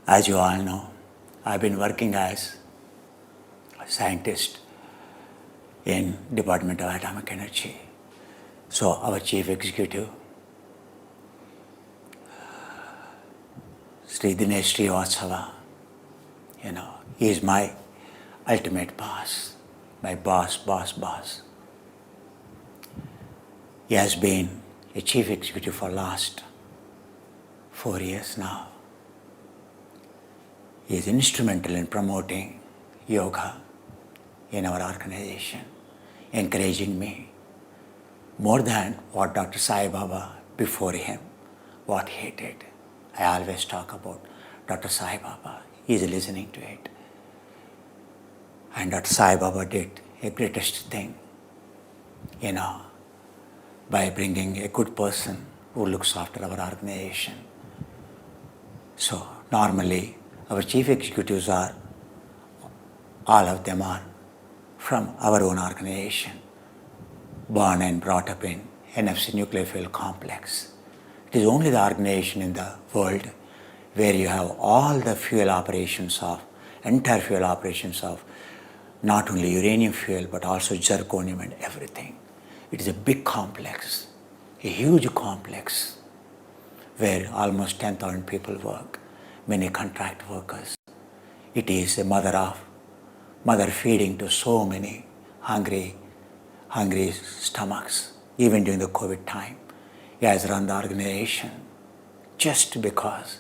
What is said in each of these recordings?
As you all know, I've been working as a scientist in Department of Atomic Energy. So our chief executive, Sri Dinesh Srivastava, he is my ultimate boss, my boss. He has been a chief executive for last 4 years now. He is instrumental in promoting yoga in our organization, encouraging me more than what Dr. Sai Baba before him, what he did. I always talk about Dr. Sai Baba. He is listening to it. And Dr. Sai Baba did a greatest thing, by bringing a good person who looks after our organization. So normally our chief executives all of them are from our own organization, born and brought up in NFC Nuclear Fuel Complex. It is only the organization in the world where you have all the entire fuel operations of not only uranium fuel but also zirconium and everything. It is a big complex, a huge complex where almost 10,000 people work, many contract workers. It is a mother feeding to so many hungry stomachs. Even during the COVID time, he has run the organization just because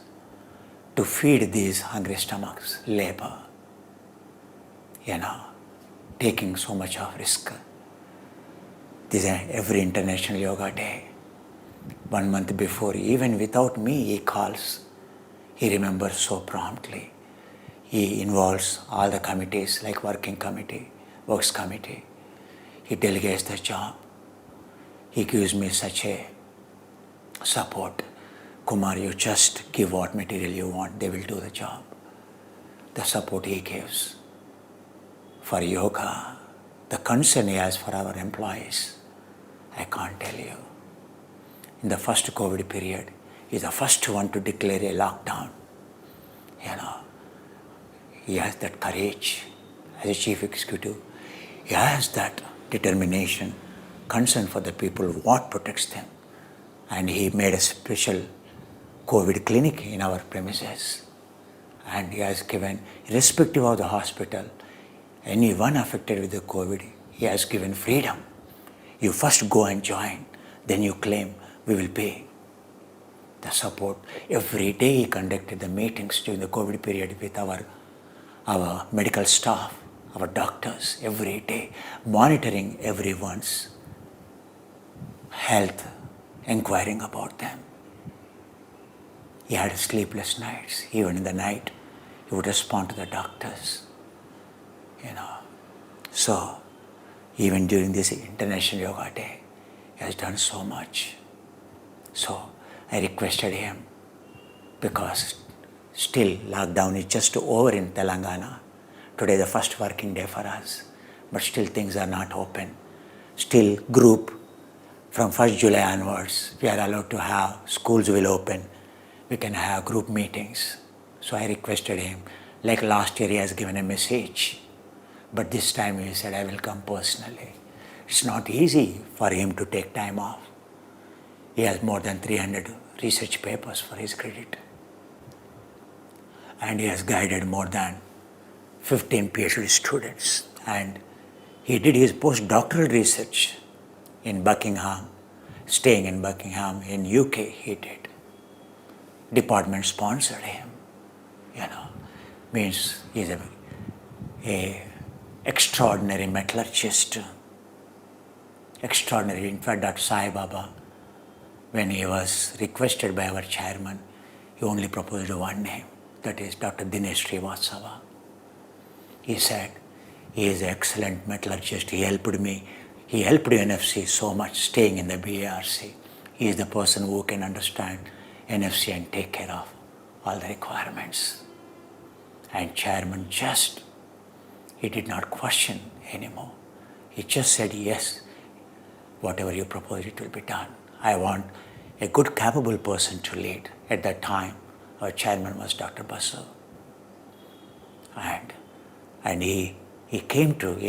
to feed these hungry stomachs, labor, taking so much of risk. This is every International Yoga Day. 1 month before, even without me, he calls. He remembers so promptly. He involves all the committees like working committee, works committee. He delegates the job. He gives me such a support. Kumar, you just give what material you want, they will do the job. The support he gives for yoga, the concern he has for our employees, I can't tell you. In the first COVID period, he's the first one to declare a lockdown. He has that courage as a chief executive. He has that determination, concern for the people, what protects them. And he made a special COVID clinic in our premises. And he has given, irrespective of the hospital, anyone affected with the COVID, he has given freedom. You first go and join, then you claim, we will pay. The support. Every day he conducted the meetings during the COVID period with our medical staff, our doctors, every day, monitoring everyone's health, inquiring about them. He had sleepless nights. Even in the night, he would respond to the doctors. So, even during this International Yoga Day, he has done so much. So, I requested him, because still lockdown is just over in Telangana. Today the first working day for us, but still things are not open. Still group, from 1st July onwards, we are allowed to have, schools will open, we can have group meetings. So I requested him, like last year he has given a message, but this time he said, I will come personally. It's not easy for him to take time off. He has more than 300 research papers for his credit. And he has guided more than 15 PhD students. And he did his postdoctoral research in Buckingham, staying in Buckingham, in UK he did. Department sponsored him, means he's a extraordinary metallurgist, extraordinary. In fact, Dr. Sai Baba, when he was requested by our chairman, he only proposed one name, that is Dr. Dinesh Srivastava. He said, he is an excellent metallurgist, he helped me, he helped NFC so much staying in the BARC. He is the person who can understand NFC and take care of all the requirements. And chairman he did not question anymore. He just said, yes, whatever you propose, it will be done. I want a good, capable person to lead. At that time, our chairman was Dr. Basu. And he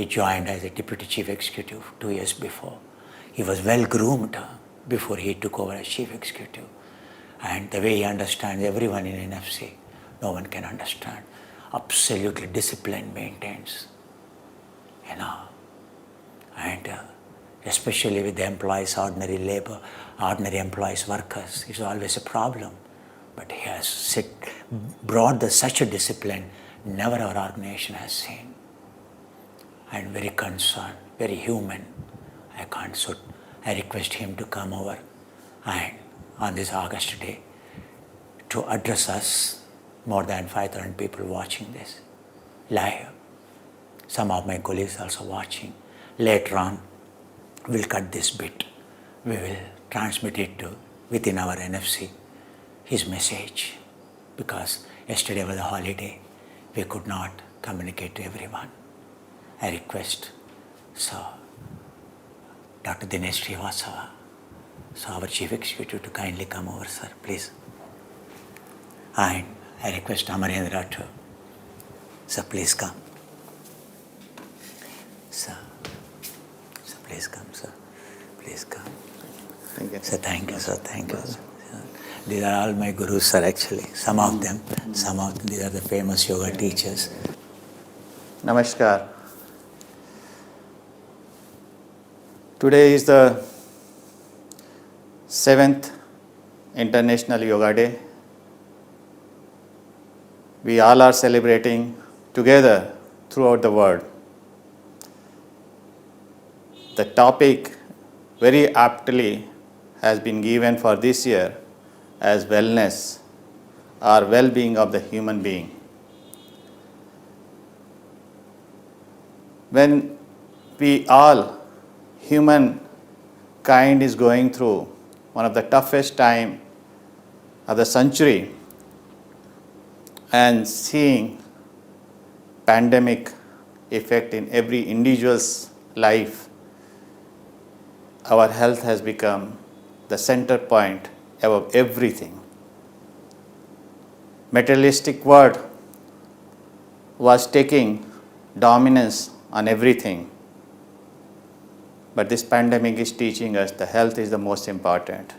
joined as a deputy chief executive 2 years before. He was well groomed before he took over as chief executive. And the way he understands everyone in NFC, no one can understand. Absolutely discipline maintains, and especially with the employees, ordinary labor, ordinary employees, workers, it's always a problem. But he has brought such a discipline never our organization has seen. And very concerned, very human. I request him to come over and on this August day to address us, more than 5,000 people watching this live. Some of my colleagues also watching. Later on, we'll cut this bit. We will transmit it to within our NFC, his message, because yesterday was a holiday. We could not communicate to everyone. I request, Dr. Dinesh Srivastava, our chief executive, to kindly come over, sir, please. And I request Amarendra to, sir, please come. Sir, please come, sir. Please come. Thank you. Sir, thank you, sir. Thank you, sir. These are all my gurus, sir, actually. Some of them, these are the famous yoga teachers. Namaskar. Today is the 7th International Yoga Day. We all are celebrating together throughout the world. The topic very aptly has been given for this year as wellness or well-being of the human being. When we all, humankind is going through one of the toughest time of the century and seeing pandemic effect in every individual's life, our health has become the center point above everything. Materialistic world was taking dominance on everything. But this pandemic is teaching us the health is the most important.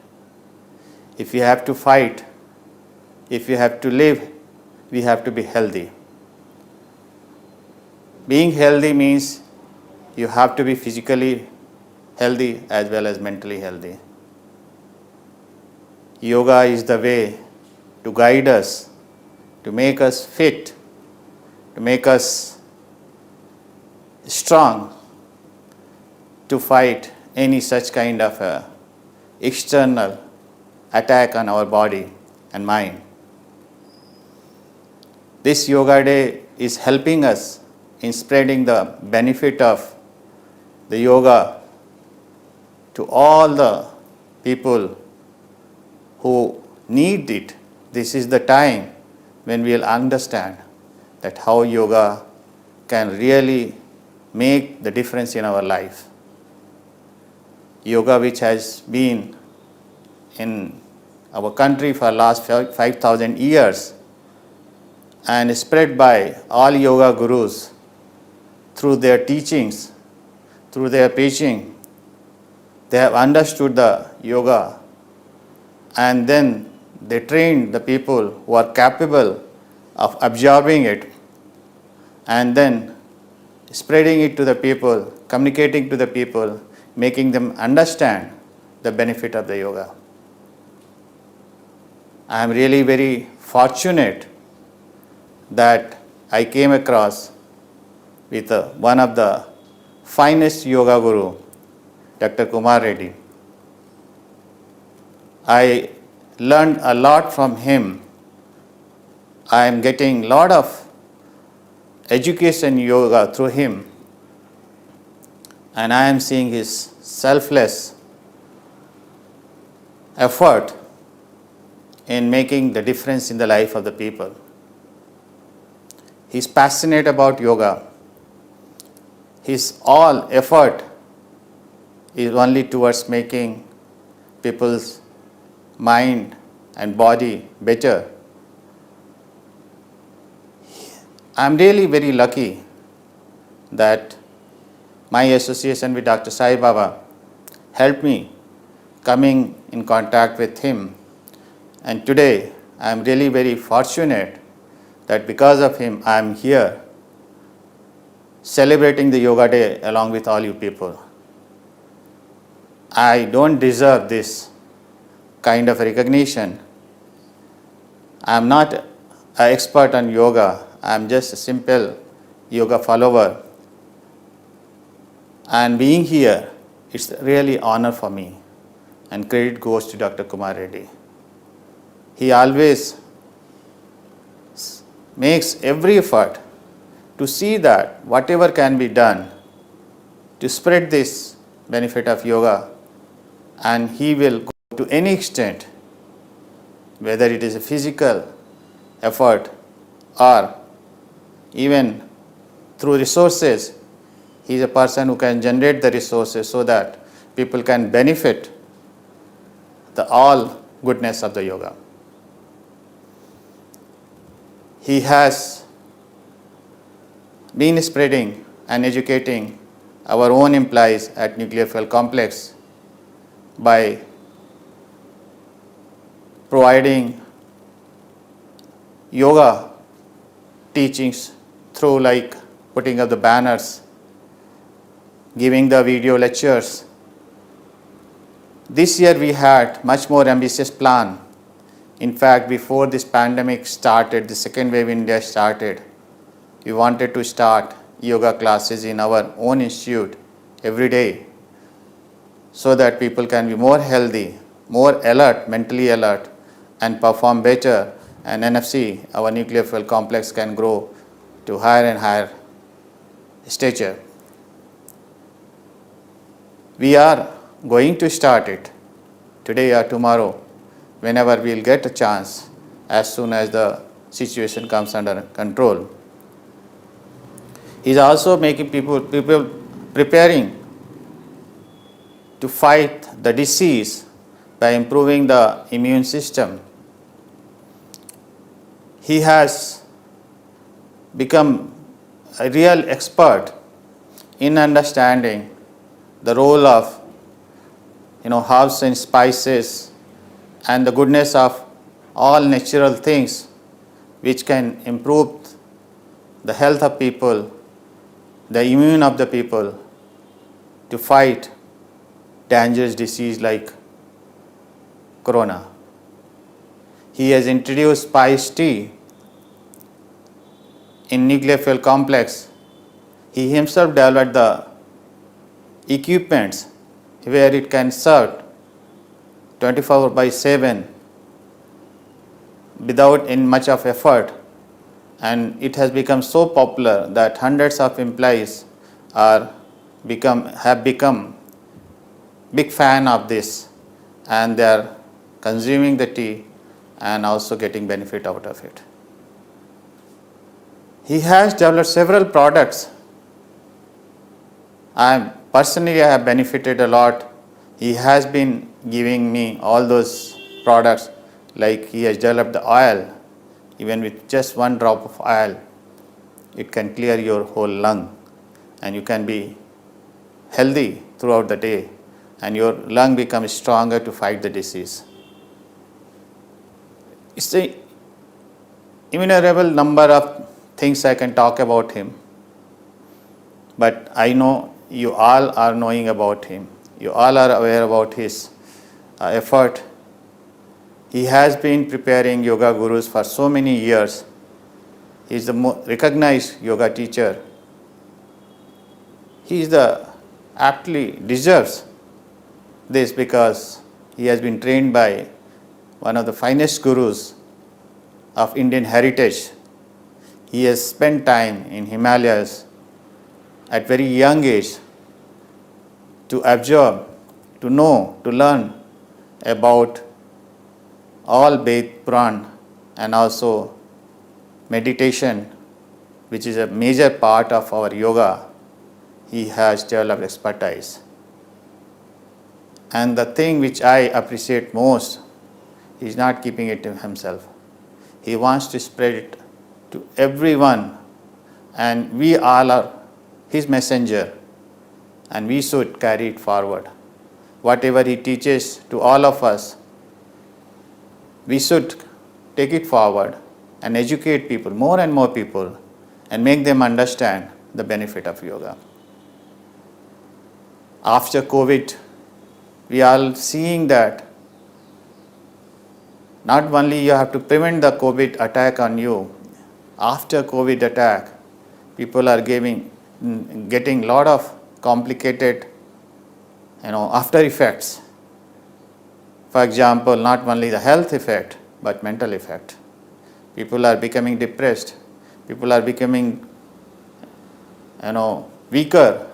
If you have to fight, if you have to live, we have to be healthy. Being healthy means you have to be physically healthy as well as mentally healthy. Yoga is the way to guide us, to make us fit, to make us strong, to fight any such kind of external attack on our body and mind. This Yoga Day is helping us in spreading the benefit of the yoga to all the people who need it. This is the time when we will understand that how yoga can really make the difference in our life. Yoga, which has been in our country for last 5,000 years and spread by all yoga gurus through their teachings, through their preaching, they have understood the yoga and then they trained the people who are capable of absorbing it and then spreading it to the people, communicating to the people, making them understand the benefit of the yoga. I am really very fortunate that I came across with one of the finest yoga guru, Dr. Kumar Reddy. I learned a lot from him. I am getting a lot of education yoga through him. And I am seeing his selfless effort in making the difference in the life of the people. He is passionate about yoga. His all effort is only towards making people's mind and body better. I'm really very lucky that my association with Dr. Sai Baba helped me coming in contact with him. And today I am really very fortunate that because of him I am here celebrating the Yoga Day along with all you people. I don't deserve this kind of recognition. I am not an expert on yoga. I am just a simple yoga follower. And being here, it's really honor for me. And credit goes to Dr. Kumar Reddy. He always makes every effort to see that whatever can be done to spread this benefit of yoga, and he will go to any extent, whether it is a physical effort or even through resources. He is a person who can generate the resources so that people can benefit the all goodness of the yoga. He has been spreading and educating our own employees at Nuclear Fuel Complex by providing yoga teachings through like putting up the banners, giving the video lectures. This year we had much more ambitious plan. In fact, before this pandemic started, the second wave in India started, we wanted to start yoga classes in our own institute every day so that people can be more healthy, more alert, mentally alert, and perform better, and NFC, our nuclear fuel complex, can grow to higher and higher stature. We are going to start it today or tomorrow, whenever we will get a chance, as soon as the situation comes under control. He is also making people preparing to fight the disease by improving the immune system. He has become a real expert in understanding the role of herbs and spices and the goodness of all natural things which can improve the health of people, the immune of the people, to fight dangerous disease like corona. He has introduced spice tea in nuclear fuel complex. He himself developed the equipments where it can serve 24/7 without in much of effort, and it has become so popular that hundreds of employees have become big fan of this, and they are consuming the tea and also getting benefit out of it. He has developed several products. I have benefited a lot. He has been giving me all those products, like he has developed the oil. Even with just one drop of oil, it can clear your whole lung, and you can be healthy throughout the day, and your lung becomes stronger to fight the disease. It's an innumerable number of things I can talk about him, but I know you all are knowing about him. You all are aware about his effort. He has been preparing yoga gurus for so many years. He is the recognized yoga teacher. He is aptly deserves this because he has been trained by one of the finest gurus of Indian heritage. He has spent time in Himalayas at very young age to absorb, to know, to learn about all Ved, Puran, and also meditation, which is a major part of our yoga. He has developed expertise. And the thing which I appreciate most, he is not keeping it to himself. He wants to spread it to everyone and we all are his messenger, and we should carry it forward. Whatever he teaches to all of us, we should take it forward and educate people, more and more people, and make them understand the benefit of yoga. After COVID, we are seeing that not only you have to prevent the COVID attack on you, after COVID attack, people are getting lot of complicated, after effects. For example, not only the health effect, but mental effect. People are becoming depressed. People are becoming, weaker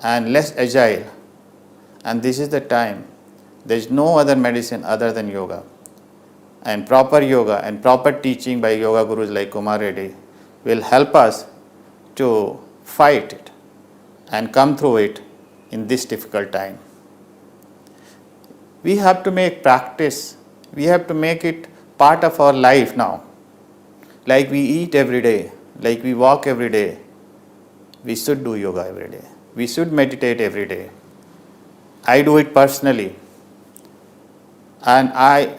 and less agile. And this is the time. There is no other medicine other than yoga. And proper yoga and proper teaching by yoga gurus like Kumar Reddy will help us to fight it and come through it in this difficult time. We have to make practice, we have to make it part of our life now. Like we eat every day, like we walk every day, we should do yoga every day. We should meditate every day. I do it personally, and I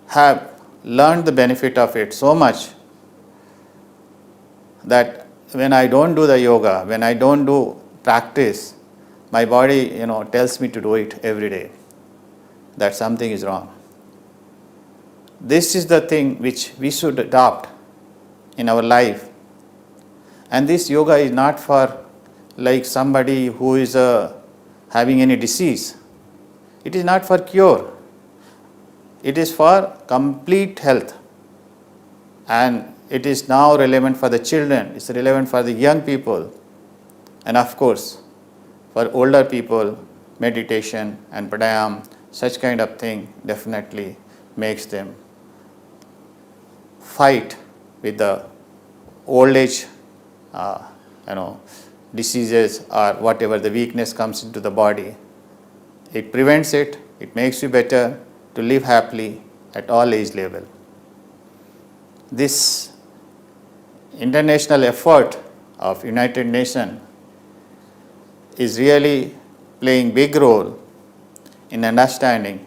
have learned the benefit of it so much that when I don't do the yoga, when I don't do practice, my body, tells me to do it every day, that something is wrong. This is the thing which we should adopt in our life. And this yoga is not for like somebody who is having any disease. It is not for cure. It is for complete health. And it is now relevant for the children, it's relevant for the young people, and of course, for older people, meditation and pranayam, such kind of thing definitely makes them fight with the old age, diseases or whatever the weakness comes into the body. It prevents it, it makes you better to live happily at all age level. This international effort of United Nations is really playing big role in understanding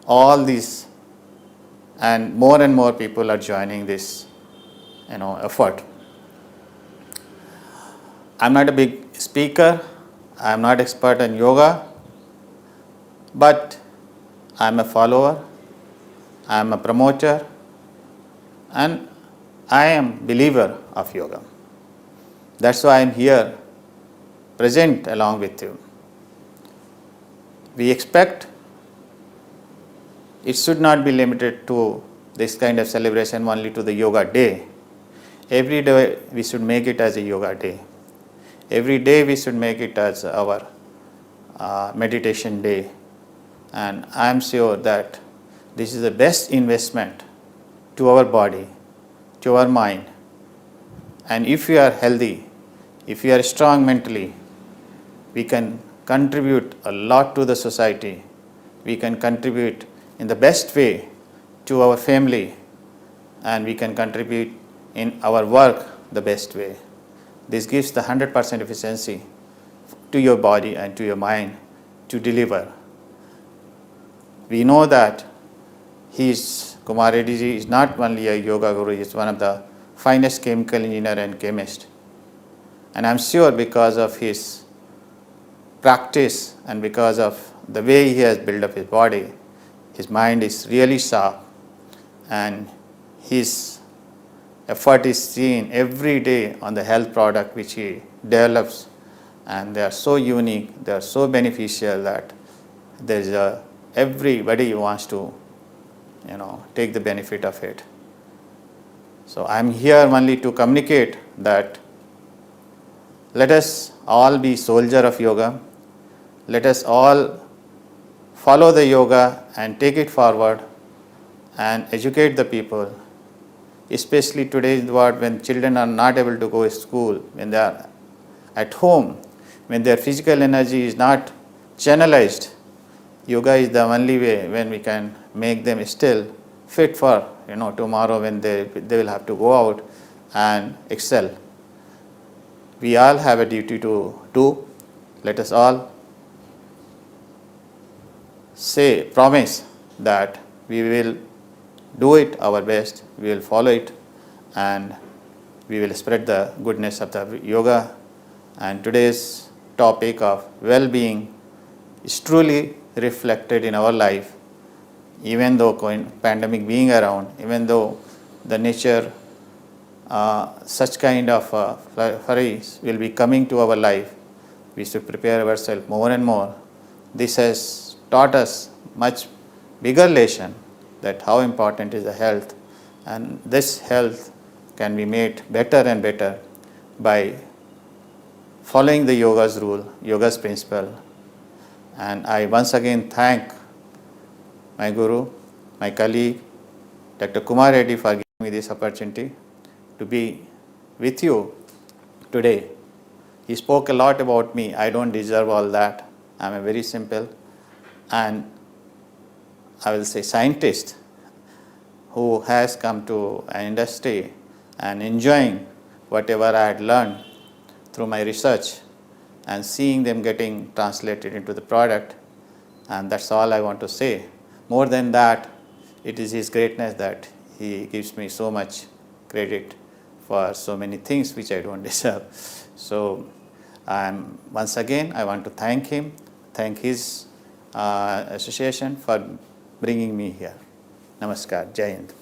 all these, and more people are joining this effort. I'm not a big speaker, I'm not expert in yoga, but I'm a follower, I'm a promoter, and I am believer of yoga. That's why I'm here present along with you. We expect it should not be limited to this kind of celebration only to the yoga day. Every day we should make it as a yoga day. Every day we should make it as our meditation day. And I am sure that this is the best investment to our body, to our mind. And if we are healthy, if we are strong mentally, we can contribute a lot to the society. We can contribute in the best way to our family, and we can contribute in our work the best way. This gives the 100% efficiency to your body and to your mind to deliver. We know that Kumar Reddy ji is not only a yoga guru, he is one of the finest chemical engineer and chemist. And I'm sure because of his practice and because of the way he has built up his body, his mind is really sharp, and his effort is seen every day on the health product which he develops, and they are so unique, they are so beneficial that everybody wants to take the benefit of it. So I'm here only to communicate that let us all be soldier of yoga. Let us all follow the yoga and take it forward and educate the people. Especially today's world, when children are not able to go to school, when they are at home, when their physical energy is not channelized, yoga is the only way when we can make them still fit for tomorrow when they will have to go out and excel. We all have a duty to do. Let us all promise that we will do it our best, we will follow it, and we will spread the goodness of the yoga. And today's topic of well-being is truly reflected in our life, even though pandemic being around, even though the nature, such kind of flurries will be coming to our life, we should prepare ourselves more and more. This has taught us much bigger lesson that how important is the health, and this health can be made better and better by following the yoga's rule, yoga's principle. And I once again thank my guru, my colleague, Dr. Kumar Reddy, for giving me this opportunity to be with you today. He spoke a lot about me. I don't deserve all that. I'm a very simple and I will say scientist who has come to an industry and enjoying whatever I had learned through my research and seeing them getting translated into the product. And that's all I want to say. More than that, it is his greatness that he gives me so much credit for so many things which I don't deserve. So once again, I want to thank him, thank his association for bringing me here. Namaskar, Jai Hind.